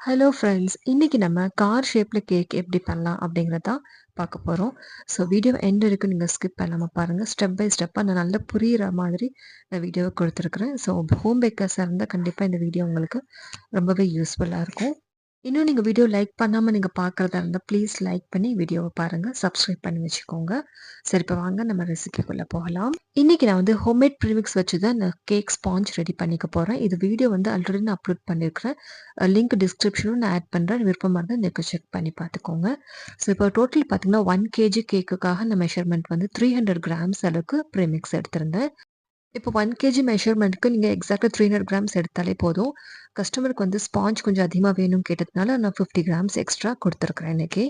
Hello friends. இன்னைக்கு நம்ம car ஷேப்ல கேக் எப்படி பண்ணலாம் அப்படிங்கிறத தான் பார்க்க போறோம். ஸோ வீடியோ எண்ட் வரைக்கும் நீங்க ஸ்கிப் பண்ணாம பாருங்க. ஸ்டெப் பை ஸ்டெப்பா நான் நல்லா புரியிற மாதிரி நான் வீடியோவ குடுத்துருக்கிறேன். ஸோ ஹோம் பேக்கர்ஸா இருந்தா கண்டிப்பா இந்த வீடியோ உங்களுக்கு ரொம்பவே யூஸ்ஃபுல்லா இருக்கும். இன்னும் நீங்க வீடியோ லைக் பண்ணாம நீங்க பார்க்குறதா இருந்தா, ப்ளீஸ் லைக் பண்ணி வீடியோவ பாருங்க. சப்ஸ்கிரைப் பண்ணி வச்சுக்கோங்க. சரி இப்ப வாங்க நம்ம ரெசிபிக்குள்ள போகலாம். இன்னைக்கு நான் வந்து ஹோம்மேட் ப்ரீமிக்ஸ் வச்சு தான் நான் கேக் ஸ்பாஞ்ச் ரெடி பண்ணிக்க போறேன். இது வீடியோ வந்து ஆல்ரெடி நான் அப்லோட் பண்ணியிருக்கிறேன். லிங்க் டிஸ்கிரிப்ஷனும் நான் ஆட் பண்றேன். விருப்பமா இருந்தா நீங்க செக் பண்ணி பார்த்துக்கோங்க. ஸோ இப்போ டோட்டல் பார்த்தீங்கன்னா 1 கேஜி கேக்குக்காக நான் மெஷர்மென்ட் வந்து 300 கிராம்ஸ் அளவுக்கு ப்ரீமிக்ஸ் எடுத்திருந்தேன். இப்போ 1 கேஜி மெஷர்மென்ட்க்கு நீங்க எக்ஸாக்ட்டா 300 கிராம்ஸ் எடுத்தாலே போதும். கஸ்டமருக்கு வந்து ஸ்பாஞ்ச் கொஞ்சம் அதிகமா வேணும்னு கேட்டதுனால நான் 50 கிராம்ஸ் எக்ஸ்ட்ரா குடுத்துருக்கிறேன் இன்னைக்கு.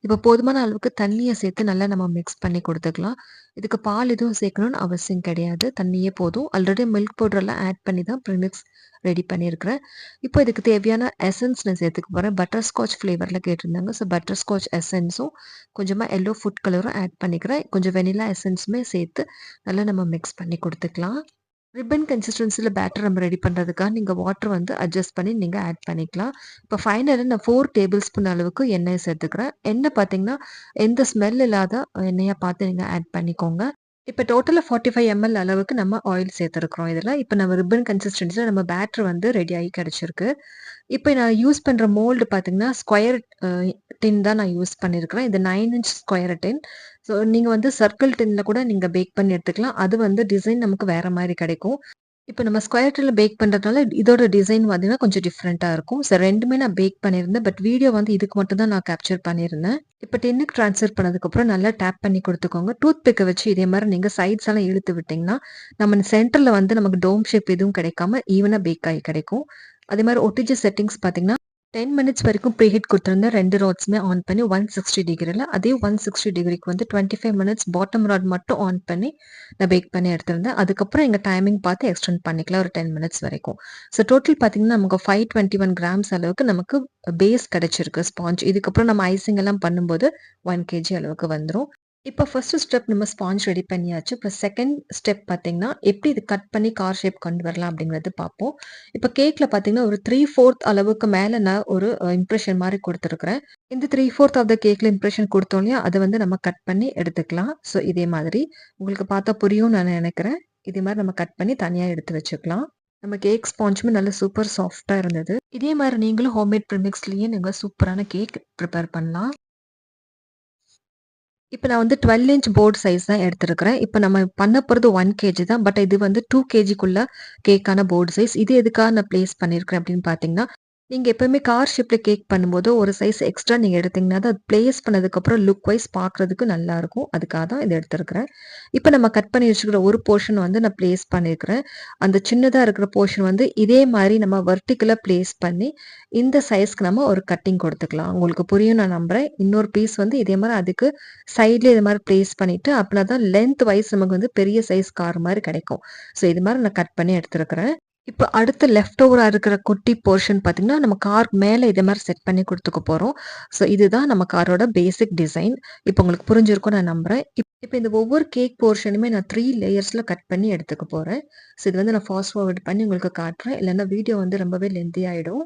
இப்போ போதுமான அளவுக்கு தண்ணிய சேர்த்து நல்லா நம்ம மிக்ஸ் பண்ணி குடுத்துக்கலாம். இதுக்கு பால் எதுவும் சேர்க்கணும்னு அவசியம் கிடையாது. தண்ணியே போதும். ஆல்ரெடி மில்க் பவுடர் எல்லாம் ஆட் பண்ணி தான் ப்ரீமிக்ஸ் ரெடி பண்ணியிருக்கிறேன். இப்போ இதுக்கு தேவையான எசன்ஸ் நான் சேர்த்துக்க போறேன். பட்டர் ஸ்காட்ச் ஃப்ளேவர்ல கேட்டிருந்தாங்க. ஸோ பட்டர் ஸ்காட்ச் எசன்ஸும் கொஞ்சமா எல்லோ ஃபுட் கலரும் ஆட் பண்ணிக்கிறேன். கொஞ்சம் வெனிலா எசன்ஸுமே சேர்த்து நல்லா நம்ம மிக்ஸ் பண்ணி குடுத்துக்கலாம். ரிப்பன் கன்சிஸ்டன்சில பேட்டர் நம்ம ரெடி பண்றதுக்காக நீங்க வாட்டர் வந்து அட்ஜஸ்ட் பண்ணி நீங்க ஆட் பண்ணிக்கலாம். இப்போ ஃபைனலா நான் 4 டேபிள் ஸ்பூன் அளவுக்கு எண்ணெய் சேர்த்துக்கிறேன். எண்ணெய் பார்த்தீங்கன்னா, எந்த ஸ்மெல் இல்லாத எண்ணெயா பார்த்து நீங்க ஆட் பண்ணிக்கோங்க. இப்ப டோட்டலா 45 எம்எல் அளவுக்கு நம்ம ஆயில் சேர்த்திருக்கிறோம் இதுல. இப்ப நம்ம ரிப்பன் கன்சிஸ்டன்சில நம்ம பேட்டர் வந்து ரெடி ஆகி கிடைச்சிருக்கு. இப்ப நான் யூஸ் பண்ற மோல்டு பார்த்தீங்கன்னா, ஸ்கொயர் அ டின் தான் நான் யூஸ் பண்ணியிருக்கிறேன். இது 9 இன்ச் ஸ்கொயர் டின். ஸோ நீங்க வந்து சர்க்கிள் டின்ல கூட நீங்க பேக் பண்ணி எடுத்துக்கலாம். அது வந்து டிசைன் நமக்கு வேற மாரி கிடைக்கும். இப்ப நம்ம ஸ்கொயர் டின்ல பேக் பண்றதுனால இதோட டிசைன் பார்த்தீங்கன்னா, கொஞ்சம் டிஃப்ரெண்ட்டா இருக்கும். ஸோ 2மே நான் பேக் பண்ணியிருந்தேன். பட் வீடியோ வந்து இதுக்கு மட்டும் தான் நான் கேப்சர் பண்ணியிருந்தேன். இப்ப டின்னுக்கு ட்ரான்ஸ்ஃபர் பண்ணதுக்கப்புறம் நல்லா டேப் பண்ணி குடுத்துக்கோங்க. டூத் பிக்க வச்சு இதே மாரி நீங்க சைட்ஸ் எல்லாம் இழுத்து விட்டீங்கன்னா, நம்ம சென்டர்ல வந்து நமக்கு டோம் ஷேப் எதுவும் கிடைக்காம ஈவனா பேக் ஆகி கிடைக்கும். அதே மாரி ஒட்டிச்ச செட்டிங்ஸ் பார்த்தீங்கன்னா, 10 மினிட்ஸ் வரைக்கும் ப்ரீஹீட் குடுத்திருந்தேன். 2 ராட்ஸுமே ஆன் பண்ணி 160 டிகிரில. அதே 160 டிகிரிக்கு வந்து 25 மினிட்ஸ் பாட்டம் ராட் மட்டும் ஆன் பண்ணி நான் பேக் பண்ணி எடுத்திருந்தேன். அதுக்கப்புறம் எங்க டைமிங் பார்த்து எக்ஸ்டெண்ட் பண்ணிக்கலாம் ஒரு 10 மினிட்ஸ் வரைக்கும். ஸோ டோட்டல் பார்த்தீங்கன்னா, நமக்கு 521 கிராம்ஸ் அளவுக்கு நமக்கு பேஸ் கிடைச்சிருக்கு ஸ்பாஞ்ச். இதுக்கப்புறம் நம்ம ஐசிங் எல்லாம் பண்ணும்போது 1 கேஜி அளவுக்கு வந்துரும். இப்ப ஃபர்ஸ்ட் ஸ்டெப் நம்ம ஸ்பாஞ்ச் ரெடி பண்ணியாச்சு. இப்ப செகண்ட் ஸ்டெப் பார்த்தீங்கன்னா, எப்படி இது கட் பண்ணி கார் ஷேப் கொண்டு வரலாம் அப்படிங்கிறது பார்ப்போம். இப்ப கேக்ல பார்த்தீங்கன்னா, ஒரு 3/4 அளவுக்கு மேல நான் ஒரு இம்ப்ரஷன் மாரி குடுத்துருக்கிறேன். இந்த 3/4 ஆஃப் த கேக்ல இம்ப்ரஷன் குடுத்தோம் இல்லையா, அத வந்து நம்ம கட் பண்ணி எடுத்துக்கலாம். ஸோ இதே மாதிரி உங்களுக்கு பார்த்தா புரியும்னு நான் நெனைக்கிறேன். இதே மாரி நம்ம கட் பண்ணி தனியா எடுத்து வச்சுக்கலாம். நம்ம கேக் ஸ்பாஞ்சுமே நல்ல சூப்பர் சாஃப்ட்டா இருந்தது. இதே மாரி நீங்களும் ஹோம்மேட் ப்ரீமிக்ஸ்லயே நீங்க சூப்பரான கேக் ப்ரிப்பேர் பண்ணலாம். இப்ப நான் வந்து 12 இன்ச் போர்ட் சைஸ் தான் எடுத்திருக்கிறேன். இப்ப நம்ம பண்ண போறது 1 கேஜி தான். பட் இது வந்து 2 கேஜிக்குள்ள கேக்கான போர்ட் சைஸ். இது எதுக்காக நான் பிளேஸ் பண்ணியிருக்கிறேன் அப்படின்னு பார்த்தீங்கன்னா, நீங்க எப்பவுமே கார் ஷேப்ல கேக் பண்ணும்போது ஒரு சைஸ் எக்ஸ்ட்ரா நீங்க எடுத்தீங்கன்னா, அது பிளேஸ் பண்ணதுக்கப்புறம் லுக் வைஸ் பார்க்கறதுக்கு நல்லாருக்கும். அதுக்காக தான் இத எடுத்திருக்கிறேன். இப்ப நம்ம கட் பண்ணி வச்சுக்கிற ஒரு போர்ஷன் வந்து நான் பிளேஸ் பண்ணியிருக்கிறேன். அந்த சின்னதா இருக்கிற போர்ஷன் வந்து இதே மாரி நம்ம வெர்டிகலா பிளேஸ் பண்ணி, இந்த சைஸ்க்கு நம்ம ஒரு கட்டிங் குடுத்துக்கலாம். உங்களுக்கு புரியும் நான் நம்புறேன். இன்னொரு பீஸ் வந்து இதே மாரி அதுக்கு சைட்ல இது மாரி பிளேஸ் பண்ணிட்டு, அப்பனா தான் லென்த் வைஸ் நமக்கு வந்து பெரிய சைஸ் கார் மாரி கிடைக்கும். ஸோ இது மாரி நான் கட் பண்ணி எடுத்திருக்கிறேன். இப்ப அடுத்து லெஃப்ட் ஓவரா இருக்கிற குட்டி போர்ஷன் பார்த்தீங்கன்னா, நம்ம கார் மேல இதே மாரி செட் பண்ணி குடுத்துக்க போறோம். ஸோ இதுதான் நம்ம காரோட பேசிக் டிசைன். இப்ப உங்களுக்கு புரிஞ்சிருக்கும்னு நான் நம்புறேன். இப்ப இந்த ஒவ்வொரு கேக் போர்ஷனுமே நான் 3 லேயர்ஸ்ல கட் பண்ணி எடுத்துக்க போறேன். ஸோ இது வந்து நான் ஃபாஸ்ட் ஃபார்வர்ட் பண்ணி உங்களுக்கு காட்டுறேன். இல்லன்னா வீடியோ வந்து ரொம்பவே லென்த்தி ஆயிடும்.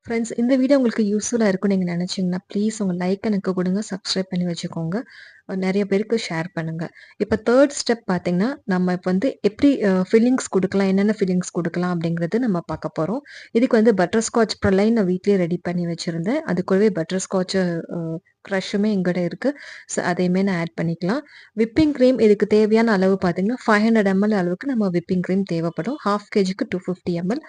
ஃப்ரெண்ட்ஸ் இந்த வீடியோ உங்களுக்கு யூஸ்ஃபுல்லா இருக்கும்னு நீங்க நினைச்சீங்கன்னா, ப்ளீஸ் உங்க லைக் எனக்கு குடுங்க. சப்ஸ்கிரைப் பண்ணி வச்சுக்கோங்க. நெறைய பேருக்கு ஷேர் பண்ணுங்க. இப்ப 3 ஸ்டெப் பார்த்தீங்கன்னா, நம்ம இப்ப வந்து எப்படி ஃபில்லிங்ஸ் குடுக்கலாம், என்னென்ன ஃபில்லிங்ஸ் குடுக்கலாம் அப்படிங்கிறது நம்ம பார்க்க போறோம். இதுக்கு வந்து பட்டர் ஸ்காட்ச் ப்ரலைன் நான் வீட்லயே ரெடி பண்ணி வச்சிருந்தேன். அது கூடவே பட்டர் ஸ்காட்ச் அ க்ரஷுமே என்கிட்ட இருக்கு. ஸோ அதையுமே நான் ஆட் பண்ணிக்கலாம். விப்பிங் கிரீம் இதுக்கு தேவையான அளவு பார்த்தீங்கன்னா, 500 எம்எல் அளவுக்கு நம்ம விப்பிங் கிரீம் தேவைப்படும். 1/2 கேஜிக்கு 250 எம்எல்.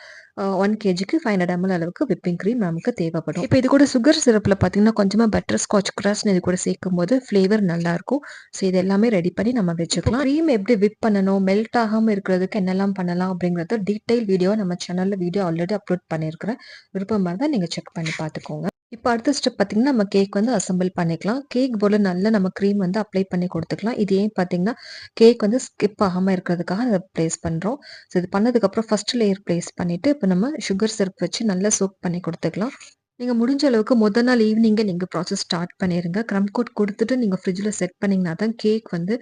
1 கேஜிக்கு 500 எம்எல் அளவுக்கு விப்பிங் கிரீம் நமக்கு தேவைப்படும். இப்ப இது கூட சுகர் சிரப்ல பார்த்தீங்கன்னா, கொஞ்சமா பட்டர் ஸ்காட்ச் கிரஸ்ன்னு இது கூட சேர்க்கும்போது ஃப்ளேவர் நல்லாருக்கும். ஸோ இது எல்லாமே ரெடி பண்ணி நம்ம வச்சுக்கலாம். கிரீம் எப்படி விப் பண்ணணும், மெல்ட் ஆகாம இருக்கிறதுக்கு என்னெல்லாம் பண்ணலாம் அப்படிங்கிறத டீட்டெயில் வீடியோ நம்ம சேனல்ல வீடியோ ஆல்ரெடி அப்லோட் பண்ணியிருக்கிறேன். விருப்பமா இருந்தா நீங்க செக் பண்ணி பார்த்துக்கோங்க. இப்ப அடுத்த ஸ்டெப் பார்த்தீங்கன்னா, நம்ம கேக் வந்து அசெம்பிள் பண்ணிக்கலாம். கேக் போர்ட்ல நல்லா நம்ம கிரீம் வந்து அப்ளை பண்ணி குடுத்துக்கலாம். இது ஏன் பார்த்தீங்கன்னா, கேக் வந்து ஸ்கிப் ஆகாம இருக்கிறதுக்காக அத பிளேஸ் பண்றோம். ஸோ இது பண்ணதுக்கப்புறம் ஃபர்ஸ்ட் லேயர் பிளேஸ் பண்ணிட்டு, இப்ப நம்ம சுகர் சிரப் வச்சு நல்லா சோக் பண்ணி குடுத்துக்கலாம். நீங்க முடிஞ்ச அளவுக்கு மொத நாள் ஈவினிங்கே நீங்க ப்ராசஸ் ஸ்டார்ட் பண்ணிருங்க. க்ரம் கோட் குடுத்துட்டு நீங்க ஃப்ரிட்ஜ்ல செட் பண்ணீங்கன்னா தான் கேக் வந்து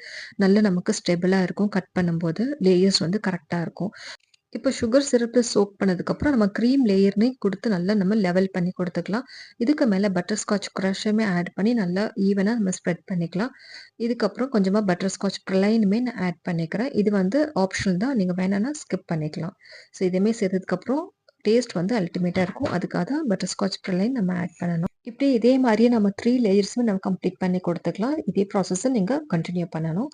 நல்ல நமக்கு ஸ்டெபிளா இருக்கும். கட் பண்ணும்போது லேயர்ஸ் வந்து கரெக்ட்டா இருக்கும். இப்போ சுகர் சிரப்ல சோக் பண்ணதுக்கப்புறம் நம்ம க்ரீம் லேயர்னே குடுத்து நல்லா நம்ம லெவல் பண்ணி குடுத்துக்கலாம். இதுக்கு மேல பட்டர் ஸ்காட்ச் க்ரஷுமே ஆட் பண்ணி நல்லா ஈவனா நம்ம ஸ்ப்ரெட் பண்ணிக்கலாம். இதுக்கப்புறம் கொஞ்சமா பட்டர் ஸ்காட்ச் ப்ளைனுமே நான் ஆட் பண்ணிக்கிறேன். இது வந்து ஆப்ஷனல் தான். நீங்க வேணாம்னா ஸ்கிப் பண்ணிக்கலாம். ஸோ இதுவுமே சேர்த்ததுக்கப்புறம் டேஸ்ட் வந்து அல்டிமேட்டா இருக்கும். அதுக்காக தான் பட்டர் ஸ்காட்ச் ப்ளைன் நம்ம ஆட் பண்ணணும். இப்படி இதே மாரியே நம்ம 3 லேயர்ஸுமே நம்ம கம்ப்ளீட் பண்ணி குடுத்துக்கலாம். இதே ப்ராசஸ நீங்க கன்டின்யூ பண்ணணும்.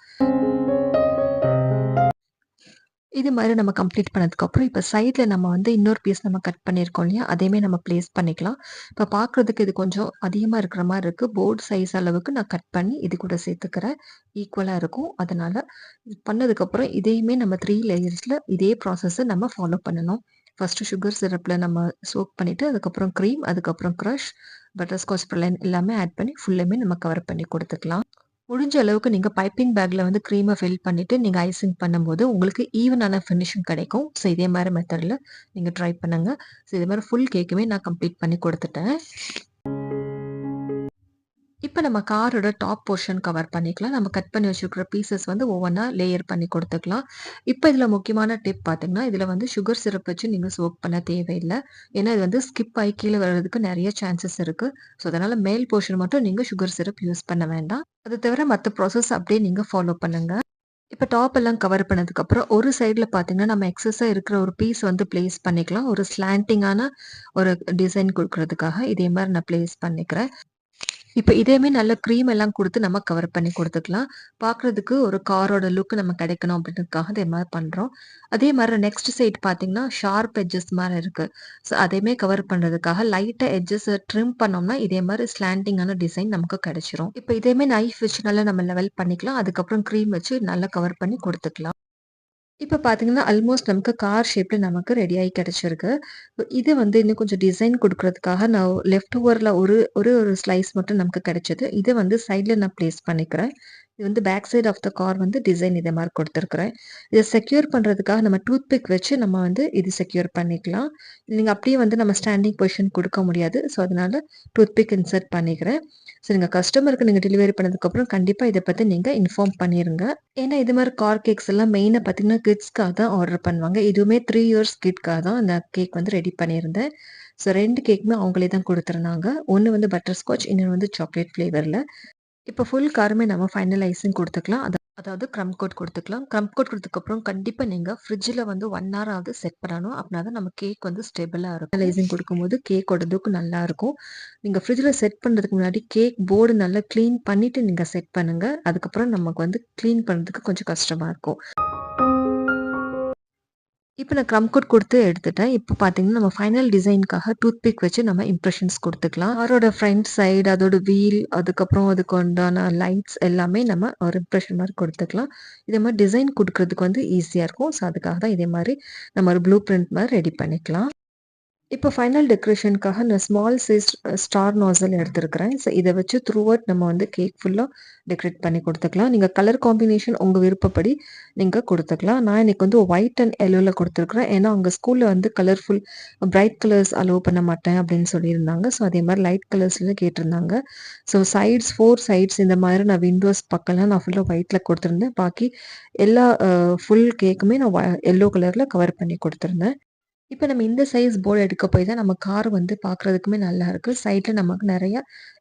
இது மாரி நம்ம கம்ப்ளீட் பண்ணதுக்கப்புறம், இப்ப சைட்ல நம்ம வந்து இன்னொரு பீஸ் நம்ம கட் பண்ணியிருக்கோம் இல்லையா? அதையுமே நம்ம பிளேஸ் பண்ணிக்கலாம். இப்ப பார்க்குறதுக்கு இது கொஞ்சம் அதிகமா இருக்கிற மாரி இருக்கு. போர்ட் சைஸ் அளவுக்கு நான் கட் பண்ணி இது கூட சேர்த்துக்கிறேன். ஈக்குவலா இருக்கும். அதனால இது பண்ணதுக்கப்புறம் இதையுமே நம்ம 3 லேயர்ஸ்ல இதே ப்ராசஸ நம்ம ஃபாலோ பண்ணணும். ஃபர்ஸ்ட்டு சுகர் சிரப்ல நம்ம சோக் பண்ணிட்டு, அதுக்கப்புறம் க்ரீம், அதுக்கப்புறம் க்ரஷ், பட்டர்ஸ்காட்ச் ப்ரலைன் எல்லாமே ஆட் பண்ணி ஃபுல்லுமே நம்ம கவர் பண்ணி குடுத்துக்கலாம். முடிஞ்ச அளவுக்கு நீங்க பைப்பிங் பேக்ல வந்து கிரீம ஃபில் பண்ணிட்டு, நீங்க ஐசிங் பண்ணும்போது, உங்களுக்கு ஈவனான ஃபினிஷிங் கிடைக்கும். ஸோ இதே மாரி மெத்தட்ல நீங்க ட்ரை பண்ணுங்க. ஸோ இதே மாரி ஃபுல் கேக்குமே நான் கம்ப்ளீட் பண்ணி குடுத்துட்டேன். இப்ப நம்ம காரோட டாப் போர்ஷன் கவர் பண்ணிக்கலாம். நம்ம கட் பண்ணி வச்சிருக்கிற பீசஸ் வந்து ஒவ்வொன்னா லேயர் பண்ணி குடுத்துக்கலாம். இப்ப இதுல முக்கியமான டிப் பார்த்தீங்கன்னா, இதுல வந்து சுகர் சிரப் வச்சு நீங்க சோக் பண்ண தேவையில்ல. ஏன்னா இது வந்து ஸ்கிப் ஆயி கீழ வர்றதுக்கு நெறைய சான்சஸ் இருக்கு. ஸோ அதனால மேல் போர்ஷன் மட்டும் நீங்க சுகர் சிரப் யூஸ் பண்ண வேண்டாம். அது தவிர மத்த ப்ராசஸ் அப்படியே நீங்க ஃபாலோ பண்ணுங்க. இப்ப டாப் எல்லாம் கவர் பண்ணதுக்கப்புறம், ஒரு சைடுல பார்த்தீங்கன்னா, நம்ம எக்ஸஸா இருக்கிற ஒரு பீஸ் வந்து பிளேஸ் பண்ணிக்கலாம். ஒரு ஸ்லாண்டிங்கான ஒரு டிசைன் குடுக்குறதுக்காக இதே மாரி நான் பிளேஸ் பண்ணிக்கிறேன். இப்ப இதையுமே நல்ல கிரீம் எல்லாம் குடுத்து நம்ம கவர் பண்ணி குடுத்துக்கலாம். பார்க்குறதுக்கு ஒரு காரோட லுக் நம்ம கிடைக்கணும் அப்படின்றதுக்காக இதே மாரி பண்றோம். அதே மாரி நெக்ஸ்ட் சைட் பார்த்தீங்கன்னா, ஷார்ப் எட்ஜஸ் மாரி இருக்கு. ஸோ அதையுமே கவர் பண்றதுக்காக லைட்டா எட்ஜஸ ட்ரிம் பண்ணோம்னா, இதே மாரி ஸ்லாண்டிங்கான டிசைன் நமக்கு கிடைச்சிரும். இப்ப இதையுமே நைஃப் வச்சு நல்லா நம்ம லெவல் பண்ணிக்கலாம். அதுக்கப்புறம் கிரீம் வச்சு நல்லா கவர் பண்ணி குடுத்துக்கலாம். இப்ப பார்த்தீங்கன்னா, ஆல்மோஸ்ட் நமக்கு கார் ஷேப்ல நமக்கு ரெடி ஆயி கிடைச்சிருக்கு. இது வந்து இன்னும் கொஞ்சம் டிசைன் குடுக்குறதுக்காக நான் லெஃப்ட் ஓவர்ல ஒரே ஒரு ஸ்லைஸ் மட்டும் நமக்கு கிடைச்சது. இத வந்து சைட்ல நான் பிளேஸ் பண்ணிக்கிறேன். இது வந்து back side of the car வந்து டிசைன் இதே மாரி குடுத்துருக்கிறேன். இத செக்யூர் பண்றதுக்காக நம்ம டூத் பிக் வச்சு நம்ம வந்து இது செக்யூர் பண்ணிக்கலாம். நீங்க அப்படியே வந்து நம்ம ஸ்டாண்டிங் பொசிஷன் குடுக்க முடியாது. ஸோ அதனால டூத் பிக் இன்சர்ட் பண்ணிக்கிறேன். ஸோ நீங்க கஸ்டமருக்கு நீங்க டெலிவரி பண்ணதுக்கப்புறம் கண்டிப்பா இத பத்தி நீங்க இன்ஃபார்ம் பண்ணிருங்க. ஏன்னா, இது மாரி கார் கேக்ஸ் எல்லாம் மெயினா பார்த்தீங்கன்னா, கிட்ஸ்க்காக தான் ஆர்டர் பண்ணுவாங்க. இதுவுமே 3 இயர்ஸ் கிட்க்காக தான் அந்த கேக் வந்து ரெடி பண்ணியிருந்தேன். ஸோ 2 கேக்குமே அவங்களே தான் குடுத்துருந்தாங்க. ஒண்ணு வந்து பட்டர் ஸ்காட்ச், இன்னொன்னு வந்து சாக்லேட் ஃப்ளேவர்ல. இப்ப ஃபுல் காருமே நம்ம ஃபைனலைசிங் குடுத்துக்கலாம். அதாவது க்ரம் கோட் குடுத்துக்கலாம். க்ரம் கோட் குடுத்ததுக்கப்புறம் கண்டிப்பா நீங்க ஃப்ரிட்ஜ்ல வந்து 1 ஹவர் ஆவது செட் பண்ணணும். அப்பனா தான் நம்ம கேக் வந்து ஸ்டேபிளா இருக்கும். ஃபைனலைசிங் குடுக்கும்போது கேக்கோட லுக் நல்லாருக்கும். நீங்க ஃப்ரிட்ஜ்ல செட் பண்றதுக்கு முன்னாடி கேக் போர்டு நல்லா கிளீன் பண்ணிட்டு நீங்க செட் பண்ணுங்க. அதுக்கப்புறம் நமக்கு வந்து கிளீன் பண்றதுக்கு கொஞ்சம் கஷ்டமா இருக்கும். இப்ப நான் க்ரம் கோட் குடுத்து எடுத்துட்டேன். இப்ப பார்த்தீங்கன்னா, நம்ம ஃபைனல் டிசைன்க்காக டூத் பிக் வச்சு நம்ம இம்ப்ரஷன்ஸ் குடுத்துக்கலாம். காரோட ஃப்ரண்ட் சைடு, அதோட வீல், அதுக்கப்புறம் அதுக்கு உண்டான லைட்ஸ் எல்லாமே நம்ம ஒரு இம்ப்ரஷன் மாரி குடுத்துக்கலாம். இதே மாரி டிசைன் குடுக்குறதுக்கு வந்து ஈஸியா இருக்கும். ஸோ அதுக்காக தான் இதே மாரி நம்ம ஒரு ப்ளூ பிரிண்ட் மாரி ரெடி பண்ணிக்கலாம். இப்போ ஃபைனல் டெக்கரேஷனுக்காக நான் ஸ்மால் சைஸ் ஸ்டார் நாஸல் எடுத்திருக்கிறேன். ஸோ இத வச்சு த்ரூ அவுட் நம்ம வந்து கேக் ஃபுல்லா டெக்கரேட் பண்ணி குடுத்துக்கலாம். நீங்க கலர் காம்பினேஷன் உங்க விருப்பப்படி நீங்க குடுத்துக்கலாம். நான் இன்னைக்கு வந்து ஒயிட் அண்ட் எல்லோல குடுத்துருக்கிறேன். ஏன்னா, அங்க ஸ்கூல்ல வந்து கலர்ஃபுல் பிரைட் கலர்ஸ் அலோவ் பண்ண மாட்டேன் அப்படின்னு சொல்லியிருந்தாங்க. ஸோ அதே மாரி லைட் கலர்ஸ்ல கேட்டிருந்தாங்க. ஸோ சைட்ஸ் 4 சைட்ஸ் இந்த மாரி நான் விண்டோஸ் பக்கம்லாம் நான் ஃபுல்லா ஒயிட்ல குடுத்துருந்தேன். பாக்கி எல்லா ஃபுல் கேக்குமே நான் எல்லோ கலர்ல கவர் பண்ணி குடுத்துருந்தேன். இப்ப நம்ம இந்த சைஸ் போர்டு எடுக்க போய் தான் நம்ம கார் வந்து பார்க்குறதுக்குமே நல்லா இருக்கு. சைட்ல நமக்கு நெறைய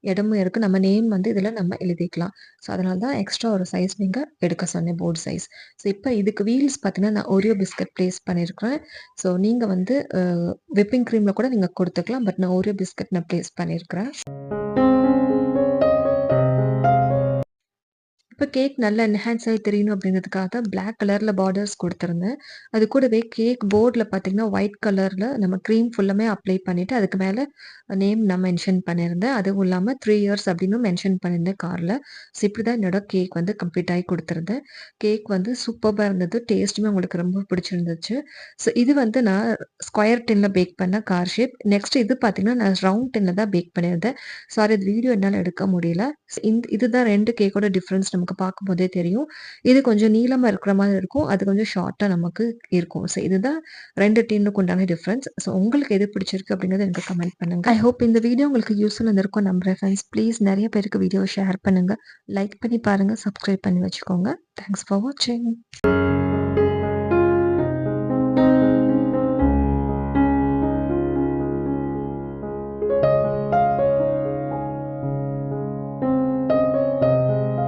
இடமும் இருக்கு. நம்ம நேம் வந்து இதுல நம்ம எழுதிக்கலாம். ஸோ அதனால தான் எக்ஸ்ட்ரா ஒரு சைஸ் நீங்க எடுக்க சொன்னேன் போர்ட் சைஸ். ஸோ இப்ப இதுக்கு வீல்ஸ் பார்த்தீங்கன்னா, நான் ஓரியோ பிஸ்கட் பிளேஸ் பண்ணியிருக்கிறேன். ஸோ நீங்க வந்து விப்பிங் கிரீம்ல கூட நீங்க குடுத்துக்கலாம். பட் நான் ஓரியோ பிஸ்கட் நான் பிளேஸ் பண்ணியிருக்கிறேன். இப்ப கேக் நல்லா என்ஹான்ஸ் ஆயி தெரியணும் அப்படிங்கிறதுக்காக தான் பிளாக் கலர்ல பார்டர்ஸ் குடுத்திருந்தேன். அது கூடவே கேக் போர்ட்ல பார்த்தீங்கன்னா, ஒயிட் கலர்ல நம்ம கிரீம் ஃபுல்லுமே அப்ளை பண்ணிட்டு, அதுக்கு மேல நேம் நான் மென்ஷன் பண்ணியிருந்தேன். அதுவும் இல்லாம 3 இயர்ஸ் அப்படின்னும் மென்ஷன் பண்ணியிருந்தேன் கார்ல. ஸோ இப்படிதான் என்னோட கேக் வந்து கம்ப்ளீட் ஆயி குடுத்திருந்தேன். கேக் வந்து சூப்பர்பா இருந்தது. டேஸ்ட்டுமே உங்களுக்கு ரொம்ப பிடிச்சிருந்துச்சு. ஸோ இது வந்து நான் ஸ்கொயர் டின்ல பேக் பண்ண கார் ஷேப். நெக்ஸ்ட் இது பார்த்தீங்கன்னா, நான் ரவுண்ட் டின்ல தான் பேக் பண்ணியிருந்தேன். சாரி அது வீடியோ என்னால எடுக்க முடியல. இதுதான் 2 கேக்கோட டிஃபரன்ஸ் நமக்கு பார்க்கும்போதே தெரியும். இது கொஞ்சம் நீளமா இருக்கிற மாரி இருக்கும். அது கொஞ்சம் ஷார்ட்டா நமக்கு இருக்கும். ஸோ இதுதான் 2 டின்னுக்கு உண்டான டிஃபரன்ஸ். ஸோ உங்களுக்கு எது பிடிச்சிருக்கு அப்படிங்கிறத எனக்கு கமெண்ட் பண்ணுங்க. ஐ ஹோப் இந்த வீடியோ உங்களுக்கு யூஸ்ஃபுல்லா இருந்திருக்கும் நம்புறேன் ஃப்ரெண்ட்ஸ். ப்ளீஸ் நெறைய பேருக்கு வீடியோவ ஷேர் பண்ணுங்க. லைக் பண்ணி பாருங்க. சப்ஸ்கிரைப் பண்ணி வச்சுக்கோங்க. தேங்க்ஸ் ஃபார் வாட்சிங்.